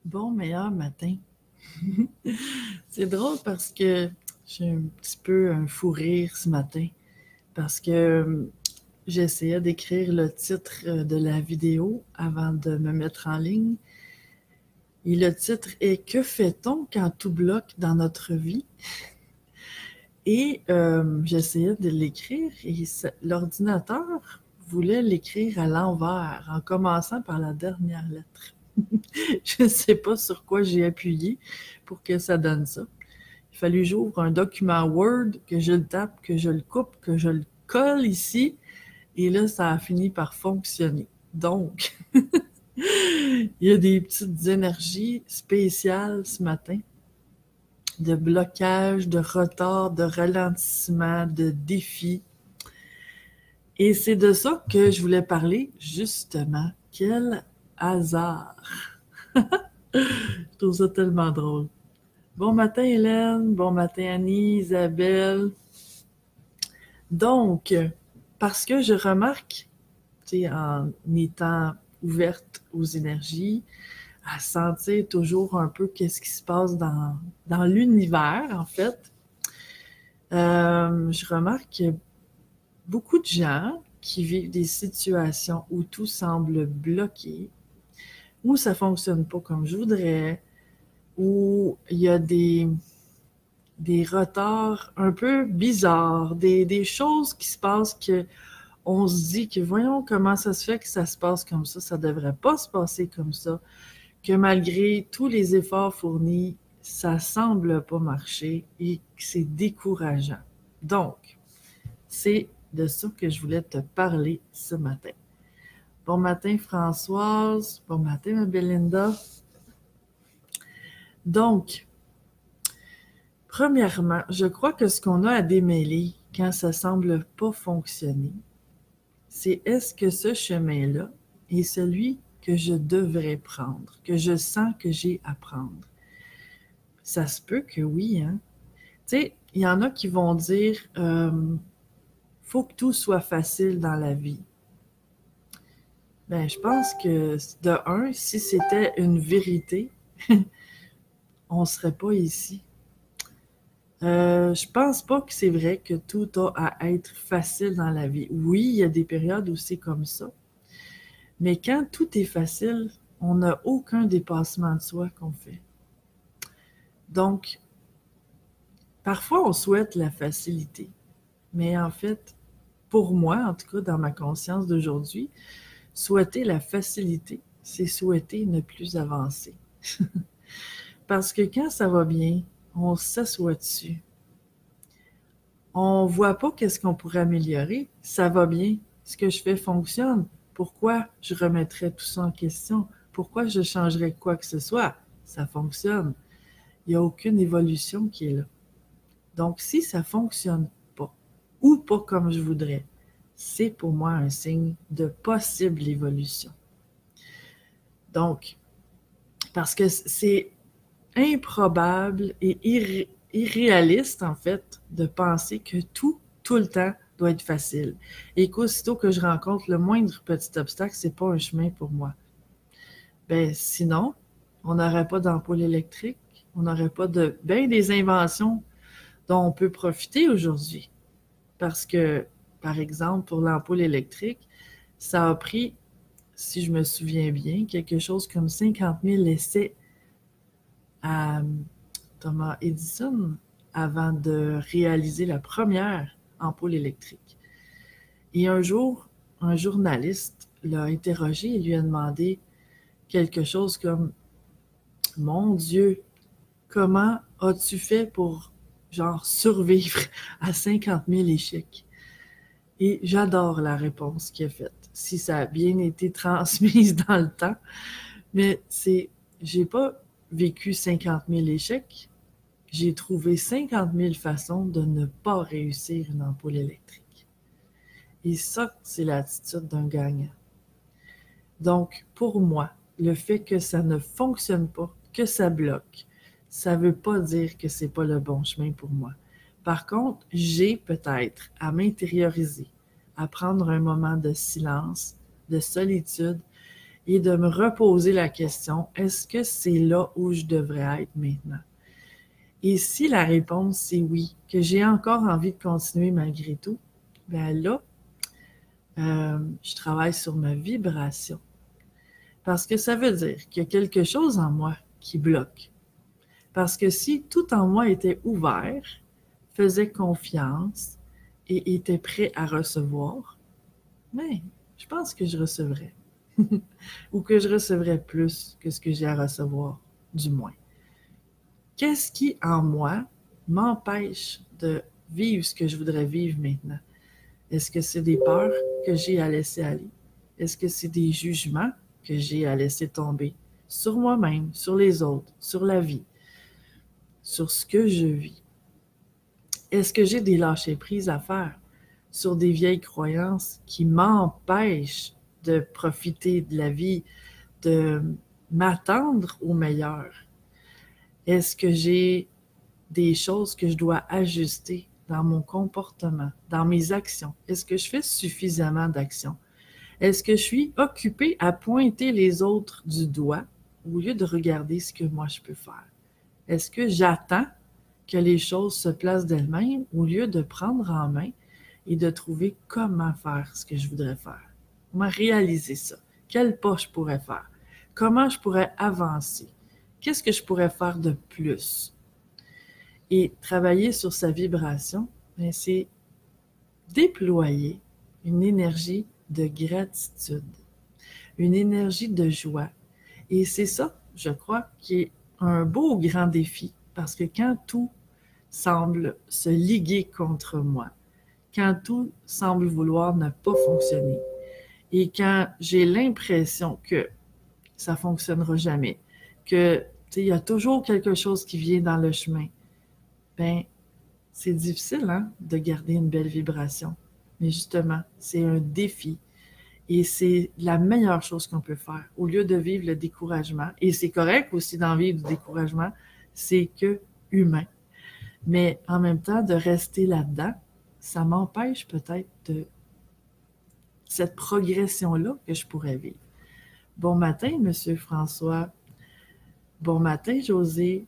Bon meilleur matin. C'est drôle parce que j'ai un petit peu un fou rire ce matin parce que j'essayais d'écrire le titre de la vidéo avant de me mettre en ligne. Et le titre est Que fait-on quand tout bloque dans notre vie? Et j'essayais de l'écrire et l'ordinateur voulait l'écrire à l'envers en commençant par la dernière lettre. Je ne sais pas sur quoi j'ai appuyé pour que ça donne ça. Il fallait que j'ouvre un document Word, que je le tape, que je le coupe, que je le colle ici, et là, ça a fini par fonctionner. Donc, il y a des petites énergies spéciales ce matin, de blocage, de retard, de ralentissement, de défi. Et c'est de ça que je voulais parler, justement. Quel hasard! Je trouve ça tellement drôle. Bon matin Hélène, bon matin Annie, Isabelle. Donc, parce que je remarque, tu sais, en étant ouverte aux énergies, à sentir toujours un peu qu'est-ce qui se passe dans l'univers, en fait, je remarque qu'il y a beaucoup de gens qui vivent des situations où tout semble bloqué, où ça fonctionne pas comme je voudrais, où il y a des retards un peu bizarres, des choses qui se passent que on se dit que voyons comment ça se fait que ça se passe comme ça devrait pas se passer comme ça, que malgré tous les efforts fournis, ça semble pas marcher et que c'est décourageant. Donc, c'est de ça que je voulais te parler ce matin. Bon matin Françoise, bon matin ma Belinda. Donc, premièrement, je crois que ce qu'on a à démêler quand ça semble pas fonctionner, c'est est-ce que ce chemin-là est celui que je devrais prendre, que je sens que j'ai à prendre. Ça se peut que oui, hein. Tu sais, il y en a qui vont dire faut que tout soit facile dans la vie. Ben, je pense que de un, si c'était une vérité, on serait pas ici. Je pense pas que c'est vrai que tout a à être facile dans la vie. Oui, il y a des périodes où c'est comme ça. Mais quand tout est facile, on n'a aucun dépassement de soi qu'on fait. Donc, parfois, on souhaite la facilité. Mais en fait, pour moi, en tout cas, dans ma conscience d'aujourd'hui, souhaiter la facilité, c'est souhaiter ne plus avancer. Parce que quand ça va bien, on s'assoit dessus. On voit pas qu'est-ce qu'on pourrait améliorer. Ça va bien. Ce que je fais fonctionne. Pourquoi je remettrais tout ça en question? Pourquoi je changerais quoi que ce soit? Ça fonctionne. Il n'y a aucune évolution qui est là. Donc, si ça fonctionne pas, ou pas comme je voudrais, c'est pour moi un signe de possible évolution. Donc, parce que c'est improbable et irréaliste, en fait, de penser que tout le temps, doit être facile. Et qu'aussitôt que je rencontre le moindre petit obstacle, c'est pas un chemin pour moi. Ben, sinon, on n'aurait pas d'ampoule électrique, on n'aurait pas de bien des inventions dont on peut profiter aujourd'hui. Parce que, par exemple, pour l'ampoule électrique, ça a pris, si je me souviens bien, quelque chose comme 50 000 essais à Thomas Edison avant de réaliser la première ampoule électrique. Et un jour, un journaliste l'a interrogé et lui a demandé quelque chose comme Mon Dieu, comment as-tu fait pour genre survivre à 50 000 échecs? Et j'adore la réponse qu'il a faite, si ça a bien été transmise dans le temps. Mais j'ai pas vécu 50 000 échecs, j'ai trouvé 50 000 façons de ne pas réussir une ampoule électrique. Et ça, c'est l'attitude d'un gagnant. Donc, pour moi, le fait que ça ne fonctionne pas, que ça bloque, ça ne veut pas dire que c'est pas le bon chemin pour moi. Par contre, j'ai peut-être à m'intérioriser, à prendre un moment de silence, de solitude et de me reposer la question, est-ce que c'est là où je devrais être maintenant? Et si la réponse c'est oui, que j'ai encore envie de continuer malgré tout, bien là, je travaille sur ma vibration. Parce que ça veut dire qu'il y a quelque chose en moi qui bloque. Parce que si tout en moi était ouvert, faisait confiance et était prêt à recevoir, mais je pense que je recevrais. Ou que je recevrais plus que ce que j'ai à recevoir, du moins. Qu'est-ce qui, en moi, m'empêche de vivre ce que je voudrais vivre maintenant? Est-ce que c'est des peurs que j'ai à laisser aller? Est-ce que c'est des jugements que j'ai à laisser tomber sur moi-même, sur les autres, sur la vie, sur ce que je vis? Est-ce que j'ai des lâcher-prises à faire sur des vieilles croyances qui m'empêchent de profiter de la vie, de m'attendre au meilleur? Est-ce que j'ai des choses que je dois ajuster dans mon comportement, dans mes actions? Est-ce que je fais suffisamment d'actions? Est-ce que je suis occupée à pointer les autres du doigt au lieu de regarder ce que moi je peux faire? Est-ce que j'attends que les choses se placent d'elles-mêmes au lieu de prendre en main et de trouver comment faire ce que je voudrais faire? Comment réaliser ça? Quel pas je pourrais faire? Comment je pourrais avancer? Qu'est-ce que je pourrais faire de plus? Et travailler sur sa vibration, c'est déployer une énergie de gratitude, une énergie de joie. Et c'est ça, je crois, qui est un beau grand défi, parce que quand tout semble se liguer contre moi, quand tout semble vouloir ne pas fonctionner, et quand j'ai l'impression que ça ne fonctionnera jamais, que il y a toujours quelque chose qui vient dans le chemin, ben c'est difficile de garder une belle vibration. Mais justement, c'est un défi. Et c'est la meilleure chose qu'on peut faire. Au lieu de vivre le découragement, et c'est correct aussi d'en vivre du découragement, c'est que humain. Mais en même temps, de rester là-dedans, ça m'empêche peut-être de cette progression-là que je pourrais vivre. Bon matin, Monsieur François. Bon matin, José,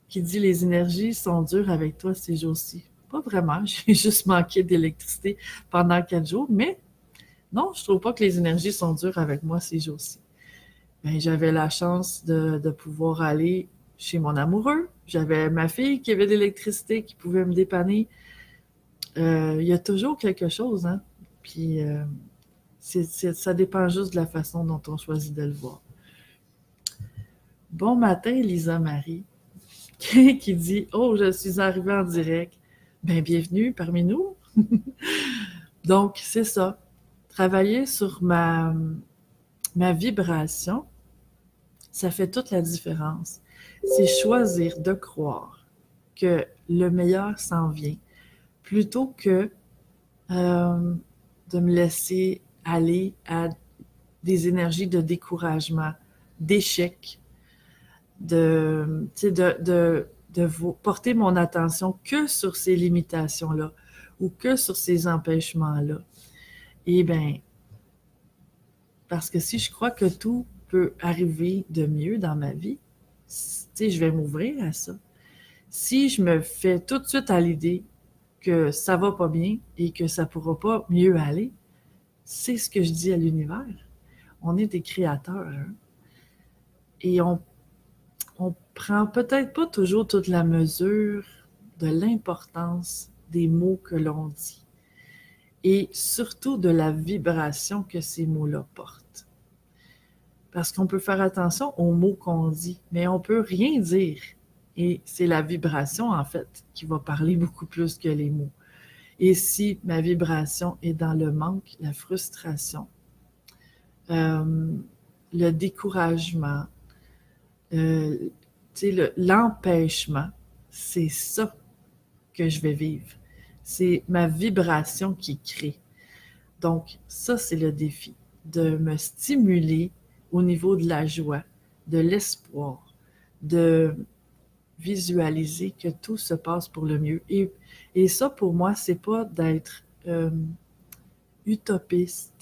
qui dit les énergies sont dures avec toi ces jours-ci. Pas vraiment, j'ai juste manqué d'électricité pendant 4 jours, mais non, je trouve pas que les énergies sont dures avec moi ces jours-ci. Ben, j'avais la chance de pouvoir aller chez mon amoureux. J'avais ma fille qui avait de l'électricité, qui pouvait me dépanner. Il y a toujours quelque chose, hein? Puis ça dépend juste de la façon dont on choisit de le voir. Bon matin, Lisa Marie, qui dit « Oh, je suis arrivée en direct. » Ben, bienvenue parmi nous. Donc, c'est ça. Travailler sur ma vibration, ça fait toute la différence. C'est choisir de croire que le meilleur s'en vient plutôt que de me laisser aller à des énergies de découragement, d'échec, de porter mon attention que sur ces limitations-là ou que sur ces empêchements-là. Eh bien, parce que si je crois que tout peut arriver de mieux dans ma vie, je vais m'ouvrir à ça. Si je me fais tout de suite à l'idée que ça va pas bien et que ça pourra pas mieux aller, c'est ce que je dis à l'univers. On est des créateurs, hein? Et on prend peut-être pas toujours toute la mesure de l'importance des mots que l'on dit et surtout de la vibration que ces mots-là portent. Parce qu'on peut faire attention aux mots qu'on dit, mais on peut rien dire. Et c'est la vibration, en fait, qui va parler beaucoup plus que les mots. Et si ma vibration est dans le manque, la frustration, le découragement, l'empêchement, c'est ça que je vais vivre. C'est ma vibration qui crée. Donc, ça, c'est le défi, de me stimuler au niveau de la joie, de l'espoir, de visualiser que tout se passe pour le mieux. Et ça, pour moi, c'est pas d'être utopique,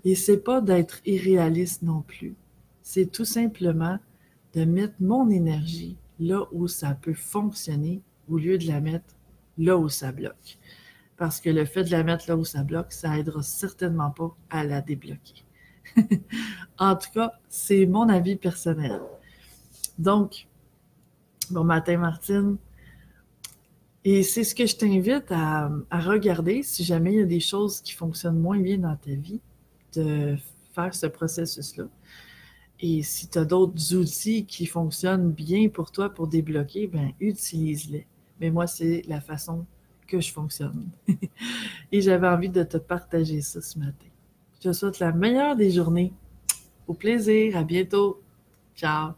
Et c'est pas d'être irréaliste non plus. C'est tout simplement de mettre mon énergie là où ça peut fonctionner au lieu de la mettre là où ça bloque. Parce que le fait de la mettre là où ça bloque, ça aidera certainement pas à la débloquer. En tout cas, c'est mon avis personnel. Donc, bon matin Martine. Et c'est ce que je t'invite à regarder si jamais il y a des choses qui fonctionnent moins bien dans ta vie, de faire ce processus-là. Et si tu as d'autres outils qui fonctionnent bien pour toi pour débloquer, ben utilise-les. Mais moi, c'est la façon que je fonctionne. Et j'avais envie de te partager ça ce matin. Je te souhaite la meilleure des journées. Au plaisir, à bientôt. Ciao.